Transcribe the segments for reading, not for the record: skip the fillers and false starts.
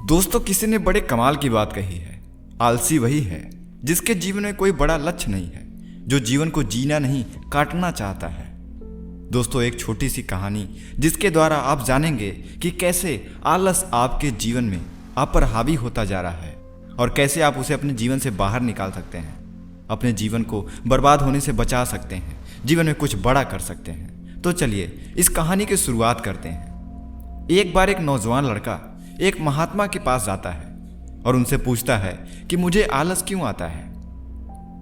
दोस्तों, किसी ने बड़े कमाल की बात कही है। आलसी वही है जिसके जीवन में कोई बड़ा लक्ष्य नहीं है, जो जीवन को जीना नहीं काटना चाहता है। दोस्तों, एक छोटी सी कहानी जिसके द्वारा आप जानेंगे कि कैसे आलस आपके जीवन में आप पर हावी होता जा रहा है और कैसे आप उसे अपने जीवन से बाहर निकाल सकते हैं, अपने जीवन को बर्बाद होने से बचा सकते हैं, जीवन में कुछ बड़ा कर सकते हैं। तो चलिए इस कहानी की शुरुआत करते हैं। एक बार एक नौजवान लड़का एक महात्मा के पास जाता है और उनसे पूछता है कि मुझे आलस क्यों आता है।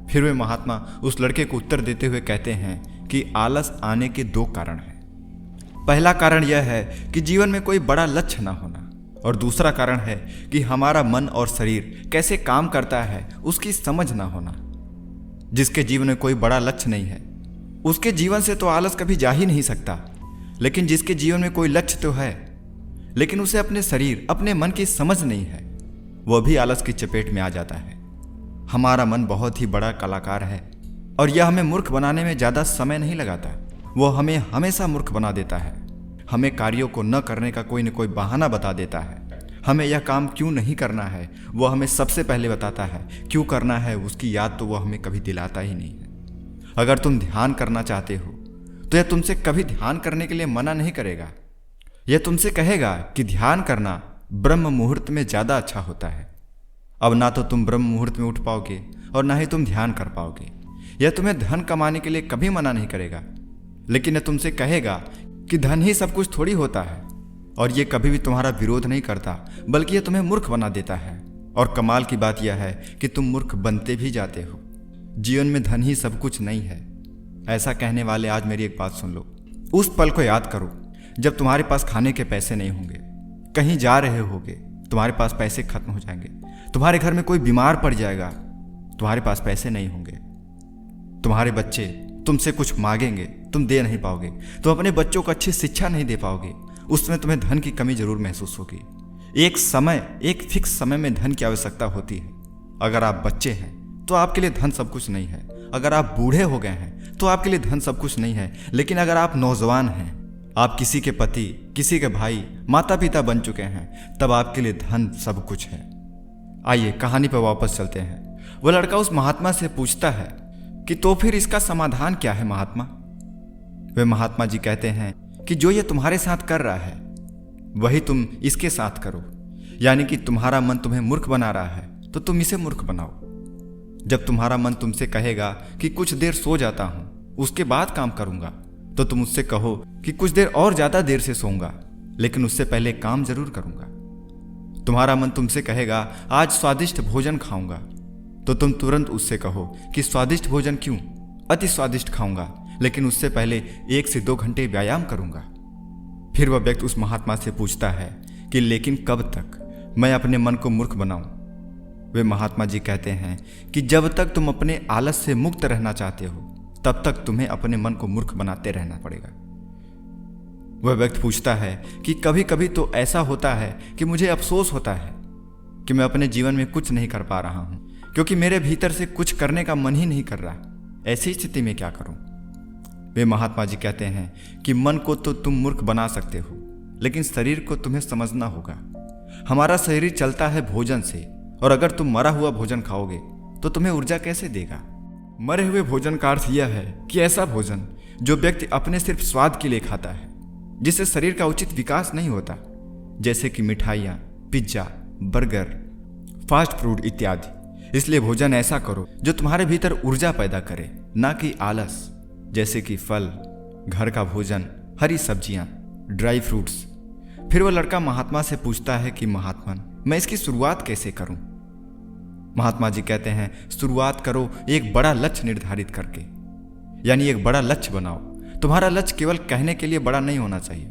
फिर वे महात्मा उस लड़के को उत्तर देते हुए कहते हैं कि आलस आने के दो कारण हैं। पहला कारण यह है कि जीवन में कोई बड़ा लक्ष्य ना होना, और दूसरा कारण है कि हमारा मन और शरीर कैसे काम करता है उसकी समझ ना होना। जिसके जीवन में कोई बड़ा लक्ष्य नहीं है उसके जीवन से तो आलस कभी जा ही नहीं सकता, लेकिन जिसके जीवन में कोई लक्ष्य तो है लेकिन उसे अपने शरीर अपने मन की समझ नहीं है, वह भी आलस की चपेट में आ जाता है। हमारा मन बहुत ही बड़ा कलाकार है और यह हमें मूर्ख बनाने में ज़्यादा समय नहीं लगाता, वह हमें हमेशा मूर्ख बना देता है। हमें कार्यों को न करने का कोई न कोई बहाना बता देता है। हमें यह काम क्यों नहीं करना है वह हमें सबसे पहले बताता है, क्यों करना है उसकी याद तो वह हमें कभी दिलाता ही नहीं है। अगर तुम ध्यान करना चाहते हो तो यह तुमसे कभी ध्यान करने के लिए मना नहीं करेगा। यह तुमसे कहेगा कि ध्यान करना ब्रह्म मुहूर्त में ज़्यादा अच्छा होता है। अब ना तो तुम ब्रह्म मुहूर्त में उठ पाओगे और ना ही तुम ध्यान कर पाओगे। यह तुम्हें धन कमाने के लिए कभी मना नहीं करेगा, लेकिन यह तुमसे कहेगा कि धन ही सब कुछ थोड़ी होता है, और यह कभी भी तुम्हारा विरोध नहीं करता बल्कि यह तुम्हें मूर्ख बना देता है। और कमाल की बात यह है कि तुम मूर्ख बनते भी जाते हो। जीवन में धन ही सब कुछ नहीं है। ऐसा कहने वाले आज मेरी एक बात सुन लो। उस पल को याद करो जब तुम्हारे पास खाने के पैसे नहीं होंगे, कहीं जा रहे होगे, तुम्हारे पास पैसे खत्म हो जाएंगे, तुम्हारे घर में कोई बीमार पड़ जाएगा, तुम्हारे पास पैसे नहीं होंगे, तुम्हारे बच्चे तुमसे कुछ मांगेंगे, तुम दे नहीं पाओगे, तुम अपने बच्चों को अच्छी शिक्षा नहीं दे पाओगे। उसमें तुम्हें धन की कमी जरूर महसूस होगी। एक फिक्स समय में धन की आवश्यकता होती है। अगर आप बच्चे हैं तो आपके लिए धन सब कुछ नहीं है। अगर आप बूढ़े हो गए हैं तो आपके लिए धन सब कुछ नहीं है। लेकिन अगर आप नौजवान हैं, आप किसी के पति, किसी के भाई, माता पिता बन चुके हैं, तब आपके लिए धन सब कुछ है। आइए कहानी पर वापस चलते हैं। वह लड़का उस महात्मा से पूछता है कि तो फिर इसका समाधान क्या है महात्मा। वे महात्मा जी कहते हैं कि जो ये तुम्हारे साथ कर रहा है वही तुम इसके साथ करो। यानी कि तुम्हारा मन तुम्हें मूर्ख बना रहा है तो तुम इसे मूर्ख बनाओ। जब तुम्हारा मन तुमसे कहेगा कि कुछ देर सो जाता हूं, उसके बाद काम करूंगा, तो तुम उससे कहो कि कुछ देर और ज्यादा देर से सोऊंगा, लेकिन उससे पहले काम जरूर करूंगा। तुम्हारा मन तुमसे कहेगा आज स्वादिष्ट भोजन खाऊंगा, तो तुम तुरंत उससे कहो कि स्वादिष्ट भोजन क्यों, अति स्वादिष्ट खाऊंगा, लेकिन उससे पहले 1 से 2 घंटे व्यायाम करूंगा। फिर वह व्यक्ति उस महात्मा से पूछता है कि लेकिन कब तक मैं अपने मन को मूर्ख बनाऊं। वे महात्मा जी कहते हैं कि जब तक तुम अपने आलस से मुक्त रहना चाहते हो तब तक तुम्हें अपने मन को मूर्ख बनाते रहना पड़ेगा। वह व्यक्ति पूछता है कि कभी कभी तो ऐसा होता है कि मुझे अफसोस होता है कि मैं अपने जीवन में कुछ नहीं कर पा रहा हूं, क्योंकि मेरे भीतर से कुछ करने का मन ही नहीं कर रहा। ऐसी स्थिति में क्या करूं। वे महात्मा जी कहते हैं कि मन को तो तुम मूर्ख बना सकते हो, लेकिन शरीर को तुम्हें समझना होगा। हमारा शरीर चलता है भोजन से, और अगर तुम मरा हुआ भोजन खाओगे तो तुम्हें ऊर्जा कैसे देगा। मरे हुए भोजन का अर्थ यह है कि ऐसा भोजन जो व्यक्ति अपने सिर्फ स्वाद के लिए खाता है, जिससे शरीर का उचित विकास नहीं होता, जैसे कि मिठाइयाँ, पिज्जा, बर्गर, फास्ट फूड इत्यादि। इसलिए भोजन ऐसा करो जो तुम्हारे भीतर ऊर्जा पैदा करे, ना कि आलस, जैसे कि फल, घर का भोजन, हरी सब्जियाँ, ड्राई फ्रूट्स। फिर वह लड़का महात्मा से पूछता है कि महात्मन, मैं इसकी शुरुआत कैसे करूं। महात्मा जी कहते हैं शुरुआत करो एक बड़ा लक्ष्य निर्धारित करके, यानी एक बड़ा लक्ष्य बनाओ। तुम्हारा लक्ष्य केवल कहने के लिए बड़ा नहीं होना चाहिए,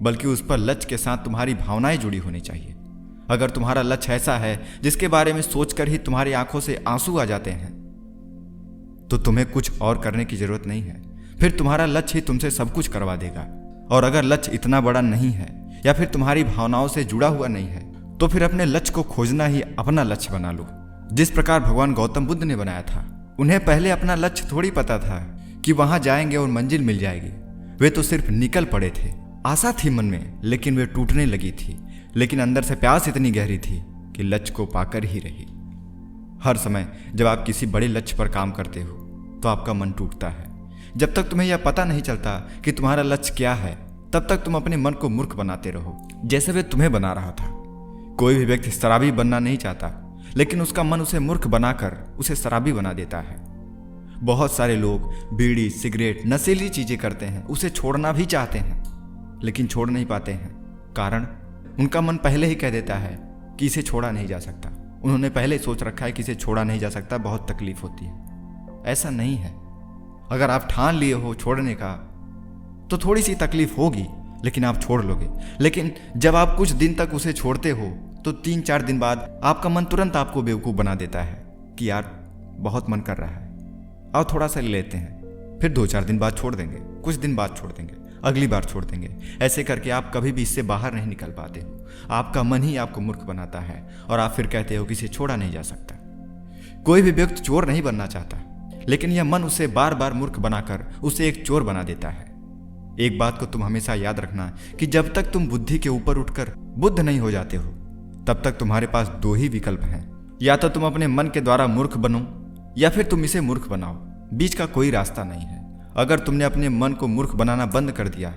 बल्कि उस पर लक्ष्य के साथ तुम्हारी भावनाएं जुड़ी होनी चाहिए। अगर तुम्हारा लक्ष्य ऐसा है जिसके बारे में सोचकर ही तुम्हारी आंखों से आंसू आ जाते हैं, तो तुम्हें कुछ और करने की जरूरत नहीं है। फिर तुम्हारा लक्ष्य ही तुमसे सब कुछ करवा देगा। और अगर लक्ष्य इतना बड़ा नहीं है या फिर तुम्हारी भावनाओं से जुड़ा हुआ नहीं है, तो फिर अपने लक्ष्य को खोजना ही अपना लक्ष्य बना लो। जिस प्रकार भगवान गौतम बुद्ध ने बनाया था, उन्हें पहले अपना लक्ष्य थोड़ी पता था कि वहां जाएंगे और मंजिल मिल जाएगी। वे तो सिर्फ निकल पड़े थे। आशा थी मन में, लेकिन वे टूटने लगी थी। लेकिन अंदर से प्यास इतनी गहरी थी कि लक्ष्य को पाकर ही रही। हर समय जब आप किसी बड़े लक्ष्य पर काम करते हो तो आपका मन टूटता है। जब तक तुम्हें यह पता नहीं चलता कि तुम्हारा लक्ष्य क्या है, तब तक तुम अपने मन को मूर्ख बनाते रहो, जैसे वे तुम्हें बना रहा था। कोई भी व्यक्ति शराबी बनना नहीं चाहता, लेकिन उसका मन उसे मूर्ख बनाकर उसे शराबी बना देता है। बहुत सारे लोग बीड़ी, सिगरेट, नशीली चीजें करते हैं, उसे छोड़ना भी चाहते हैं, लेकिन छोड़ नहीं पाते हैं। कारण उनका मन पहले ही कह देता है कि इसे छोड़ा नहीं जा सकता। उन्होंने पहले ही सोच रखा है कि इसे छोड़ा नहीं जा सकता, बहुत तकलीफ होती है। ऐसा नहीं है। अगर आप ठान लिए हो छोड़ने का तो थोड़ी सी तकलीफ होगी, लेकिन आप छोड़ लोगे। लेकिन जब आप कुछ दिन तक उसे छोड़ते हो तो 3-4 दिन बाद आपका मन तुरंत आपको बेवकूफ़ बना देता है कि यार बहुत मन कर रहा है, आओ थोड़ा सा ले लेते हैं। फिर 2-4 दिन बाद छोड़ देंगे, कुछ दिन बाद छोड़ देंगे, अगली बार छोड़ देंगे। ऐसे करके आप कभी भी इससे बाहर नहीं निकल पाते हो। आपका मन ही आपको मूर्ख बनाता है और आप फिर कहते हो कि इसे छोड़ा नहीं जा सकता। कोई भी व्यक्ति चोर नहीं बनना चाहता, लेकिन यह मन उसे बार बार मूर्ख बनाकर उसे एक चोर बना देता है। एक बात को तुम हमेशा याद रखना कि जब तक तुम बुद्धि के ऊपर उठकर बुद्ध नहीं हो जाते हो, तब तक तुम्हारे पास 2 ही विकल्प हैं। या तो तुम अपने मन के द्वारा मूर्ख बनो या फिर तुम इसे मूर्ख बनाओ। बीच का कोई रास्ता नहीं है। अगर तुमने अपने मन को मूर्ख बनाना बंद कर दिया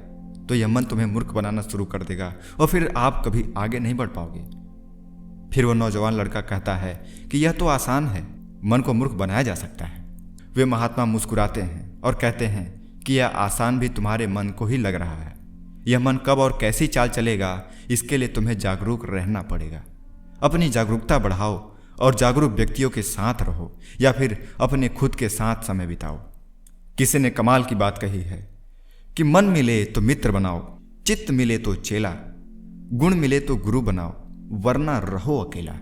तो यह मन तुम्हें मूर्ख बनाना शुरू कर देगा और फिर आप कभी आगे नहीं बढ़ पाओगे। फिर वो नौजवान लड़का कहता है कि यह तो आसान है, मन को मूर्ख बनाया जा सकता है। वे महात्मा मुस्कुराते हैं और कहते हैं कि यह आसान भी तुम्हारे मन को ही लग रहा है। यह मन कब और कैसी चाल चलेगा, इसके लिए तुम्हें जागरूक रहना पड़ेगा। अपनी जागरूकता बढ़ाओ और जागरूक व्यक्तियों के साथ रहो या फिर अपने खुद के साथ समय बिताओ। किसी ने कमाल की बात कही है कि मन मिले तो मित्र बनाओ, चित्त मिले तो चेला, गुण मिले तो गुरु बनाओ, वरना रहो अकेला।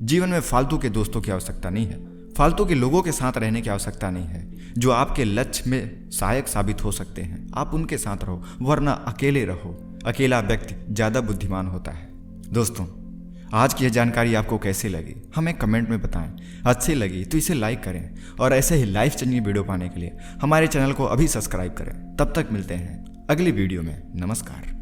जीवन में फालतू के दोस्तों की आवश्यकता नहीं है, फालतू के लोगों के साथ रहने की आवश्यकता नहीं है। जो आपके लक्ष्य में सहायक साबित हो सकते हैं, आप उनके साथ रहो, वरना अकेले रहो। अकेला व्यक्ति ज़्यादा बुद्धिमान होता है। दोस्तों, आज की यह जानकारी आपको कैसी लगी हमें कमेंट में बताएं। अच्छी लगी तो इसे लाइक करें और ऐसे ही लाइफ चेंजिंग वीडियो पाने के लिए हमारे चैनल को अभी सब्सक्राइब करें। तब तक मिलते हैं अगली वीडियो में। नमस्कार।